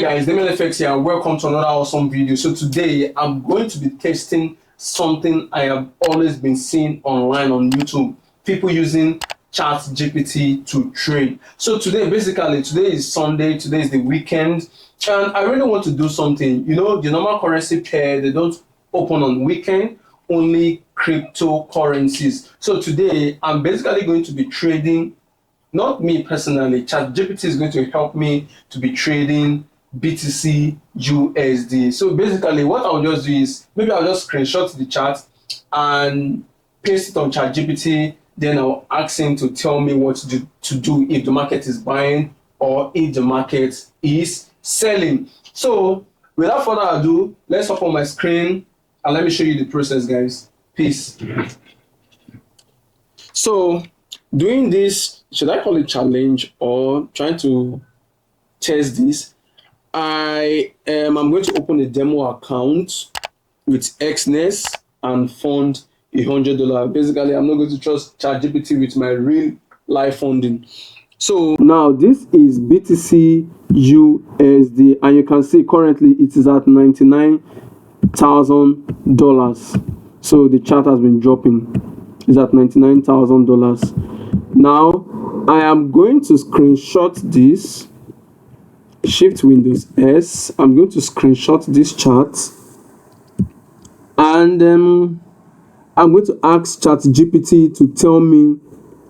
guys, Damian FX here. Welcome to another awesome video. So today I'm going to be testing something I have always been seeing online on YouTube. People using ChatGPT to trade. So today is Sunday, today is the weekend, and I really want to do something. You know, the normal currency pair, they don't open on weekend, only cryptocurrencies. So today I'm basically going to be trading, not me personally, ChatGPT is going to help me to be trading BTC USD. So basically what I'll just do is maybe I'll just screenshot the chart and paste it on ChatGPT. Then I'll ask him to tell me what to do if the market is buying or if the market is selling. So without further ado, let's hop on my screen and let me show you the process, guys. Peace. So doing this, should I call it challenge or trying to test this? I'm going to open a demo account with EXNESS and fund $100. Basically, I'm not going to trust ChatGPT with my real life funding. So now this is BTC USD, and you can see currently it is at $99,000. So the chart has been dropping. It's at $99,000. Now I am going to screenshot this. Shift Windows S. I'm going to screenshot this chart, and I'm going to ask ChatGPT to tell me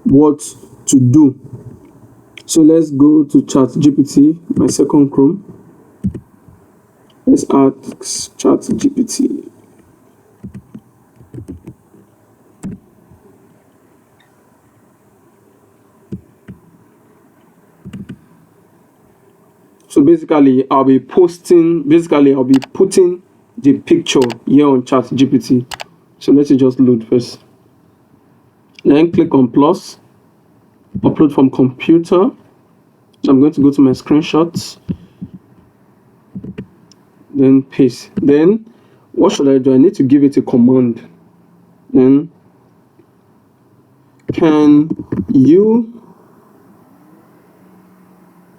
what to do. So let's go to ChatGPT, my second Chrome. Let's ask ChatGPT. So basically, I'll be putting the picture here on ChatGPT. So let it just load first. Then click on plus, upload from computer. I'm going to go to my screenshots. Then paste. Then what should I do? I need to give it a command. Then can you?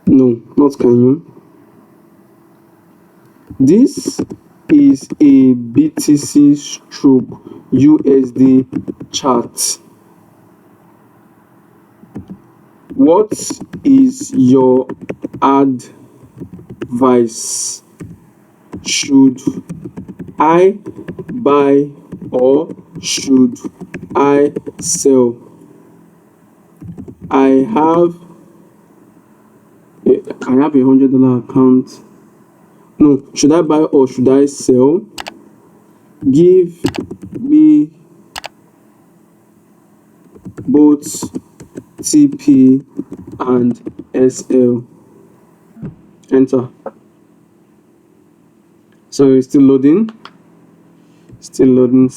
No, not can you. This is a BTC stroke USD chart. What is your advice? Should I buy or should I sell? I have $100 account. No, should I buy or should I sell? Give me both TP and SL. Enter. So it's still loading. Still loading.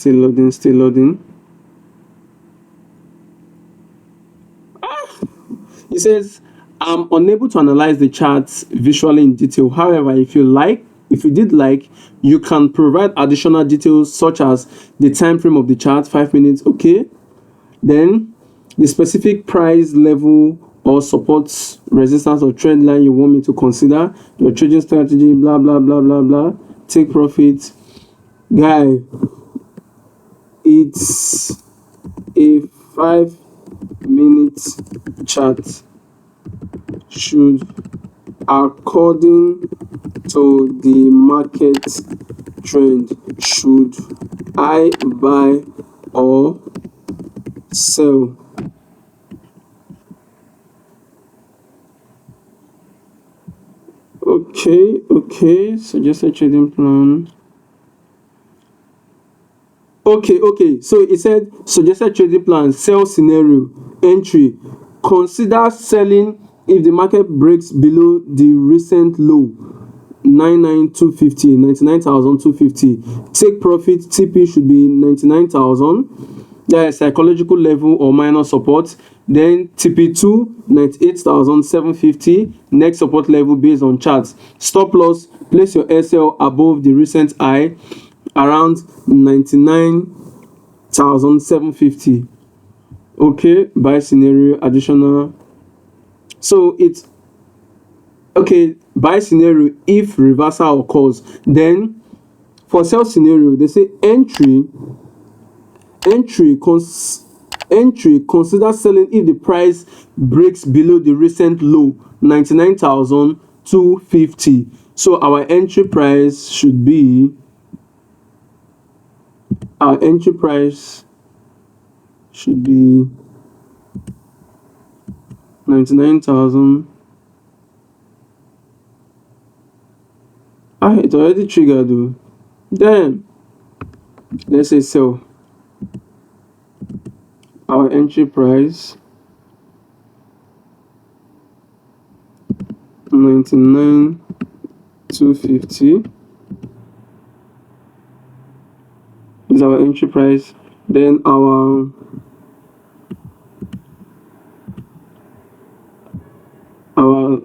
It says, I'm unable to analyze the charts visually in detail. However, if you did like, you can provide additional details such as the time frame of the chart, 5 minutes, okay? Then the specific price level or support, resistance or trend line you want me to consider, your trading strategy, blah, blah, blah, blah, blah, take profit. Guy, it's a 5-minute chart. Should, according to the market trend, should I buy or sell? Okay, suggested trading plan. Okay, so it said suggested trading plan, sell scenario, entry, consider selling if the market breaks below the recent low, 99,250. Take profit, TP should be 99,000. There is psychological level or minor support. Then TP2, 98,750. Next support level based on charts. Stop loss, place your SL above the recent high, around 99,750. Okay, buy scenario, additional. So it's Okay, buy scenario if reversal occurs. Then for sell scenario, they say entry cons entry consider selling if the price breaks below the recent low 99,250. So our entry price should be 99,000. Ah, it already triggered though. Damn. Let's say sell. Our entry price 99,250 is our entry price. Then our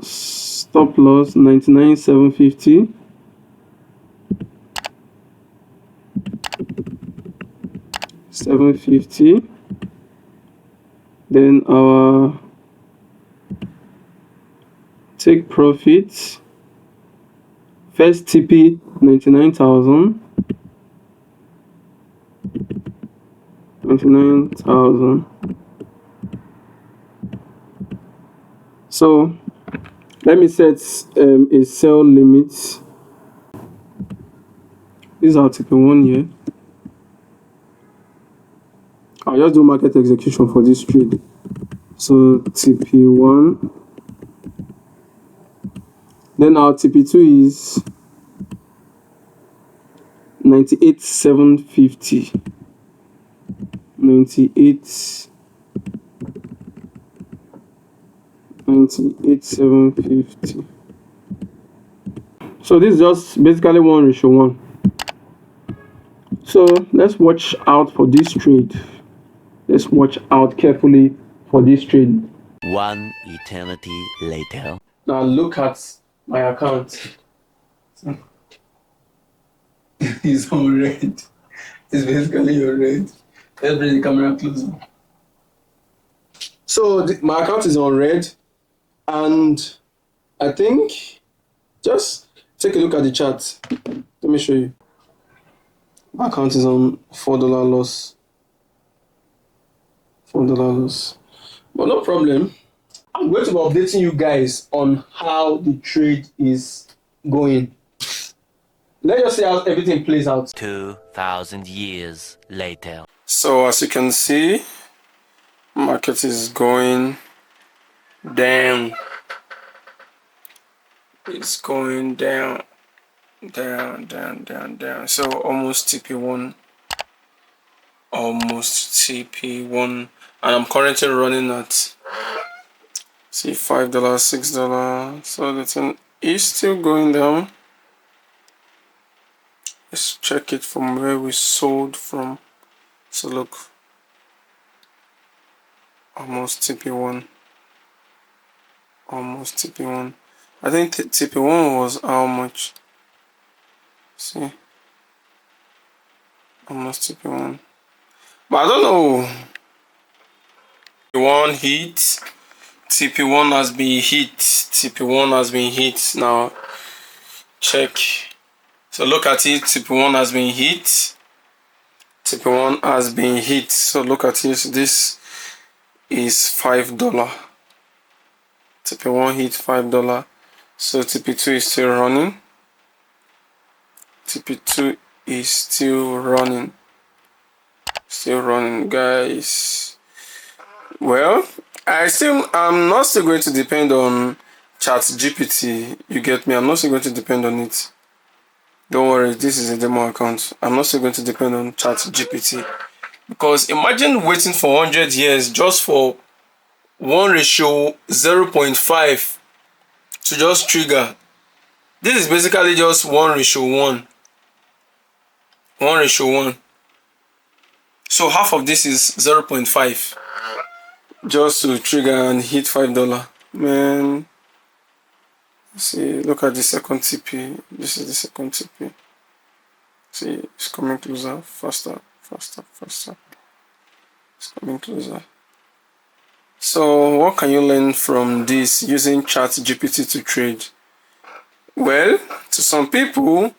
stop loss 99,750. Then our take profit first TP 99,000. So let me set a sell limit. This is our TP1 here. I'll just do market execution for this trade. So TP1. Then our TP2 is 98,750. 98,750. So this is just basically 1:1. So let's watch out for this trade. Let's watch out carefully for this trade. One eternity later. Now look at my account. It's on red. It's basically on red. Let's bring the camera closer. So my account is on red, and I think just take a look at the chart. Let me show you. My account is on $4 loss. $4 loss. But no problem. I'm going to be updating you guys on how the trade is going. Let's just see how everything plays out. 2,000 years later. So as you can see, market is going down. It's going down. So almost TP1. And I'm currently running at see $5, $6. So the thing is still going down. Let's check it from where we sold from. So look, almost TP1. I think TP1 was how much? See, almost TP1. But I don't know. TP1 hit. TP1 has been hit. TP1 has been hit. Now check. So look at it. TP1 has been hit. TP1 has been hit. So look at it. This is $5. TP1 hit $5. So TP2 is still running. TP2 is still running. Guys. Well, I'm not still going to depend on ChatGPT. You get me? I'm not still going to depend on it. Don't worry, this is a demo account. I'm not still going to depend on ChatGPT. Because imagine waiting for 100 years just for 1:0.5 to just trigger. This is basically just 1:1. 1:1. So half of this is 0.5 just to trigger and hit $5. Man, see, look at the second TP. This is the second TP. See, it's coming closer, faster. It's coming closer. So what can you learn from this using ChatGPT to trade? Well, to some people,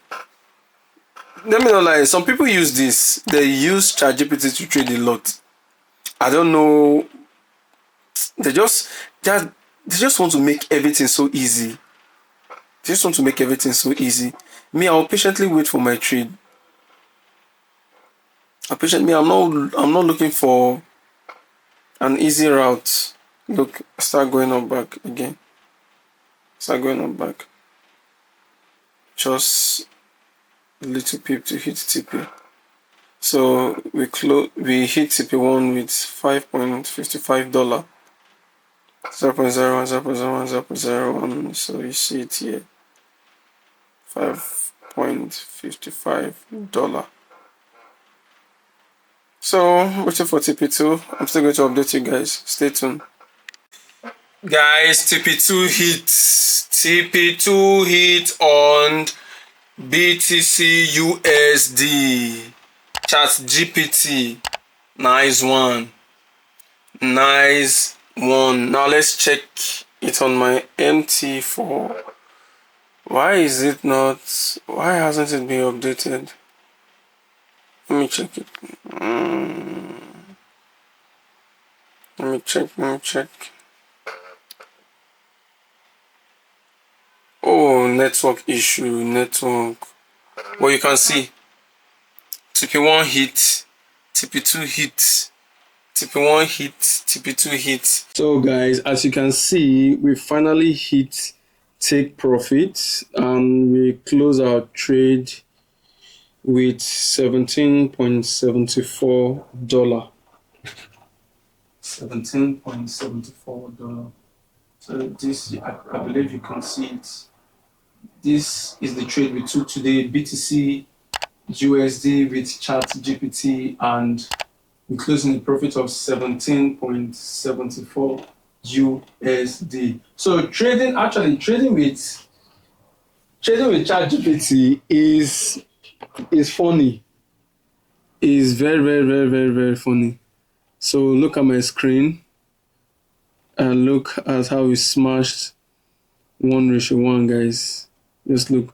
let me not lie, some people use this. They use ChatGPT to trade a lot. I don't know. They just want to make everything so easy. They just want to make everything so easy. Me, I'll patiently wait for my trade. I'm not looking for an easy route. Look, start going up back again. Start going up back. Just a little pip to hit TP. So we hit TP1 with $5.55. 0.01, so you see it here. $5.55. So waiting for TP2. I'm still going to update you guys. Stay tuned. Guys, TP2 hit on BTC USD. ChatGPT. Nice one. Now let's check it on my MT4. Why hasn't it been updated? Let me check it. Let me check. Oh, network issue, Well, you can see TP1 hit, TP2 hit, TP1 hit, TP2 hit. So guys, as you can see, we finally hit take profit and we close our trade with $17.74. $17.74. So this, I believe you can see it. This is the trade we took today, BTC USD with ChatGPT, and we closed in a profit of 17.74 USD. So trading with ChatGPT is funny. Is very funny. So look at my screen and look at how we smashed 1:1, guys. Just look.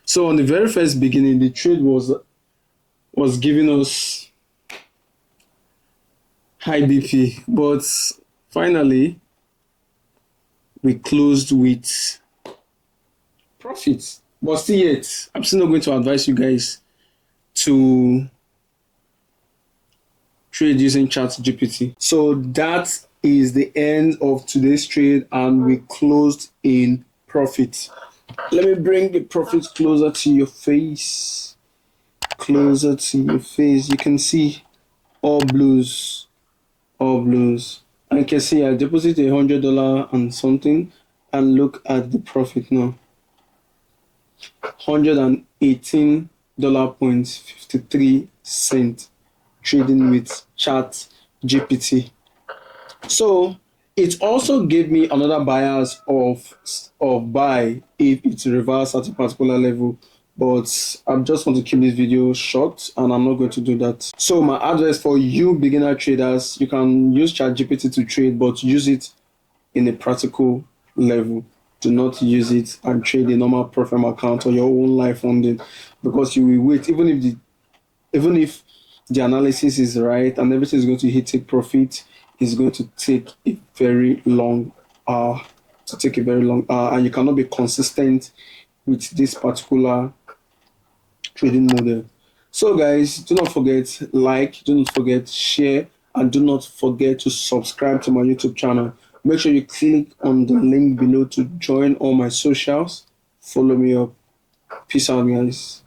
So on the very first beginning, the trade was giving us high BP, but finally we closed with profits. But still yet, I'm still not going to advise you guys to trade using ChatGPT. So that is the end of today's trade, and we closed in profit. Let me bring the profit closer to your face. You can see all blues. And you can see I deposited $100 and something, and look at the profit now. $118.53 trading with ChatGPT. So it also gave me another bias of buy if it reverses at a particular level, but I just want to keep this video short and I'm not going to do that. So my advice for you beginner traders, you can use ChatGPT to trade, but use it in a practical level. Do not use it and trade a normal Profile account or your own live funding, because you will wait. Even if the analysis is right and everything is going to hit take profit, it's going to take a very long and you cannot be consistent with this particular trading model. So guys, do not forget like, do not forget share, and do not forget to subscribe to my YouTube channel. Make sure you click on the link below to join all my socials. Follow me up. Peace out, guys.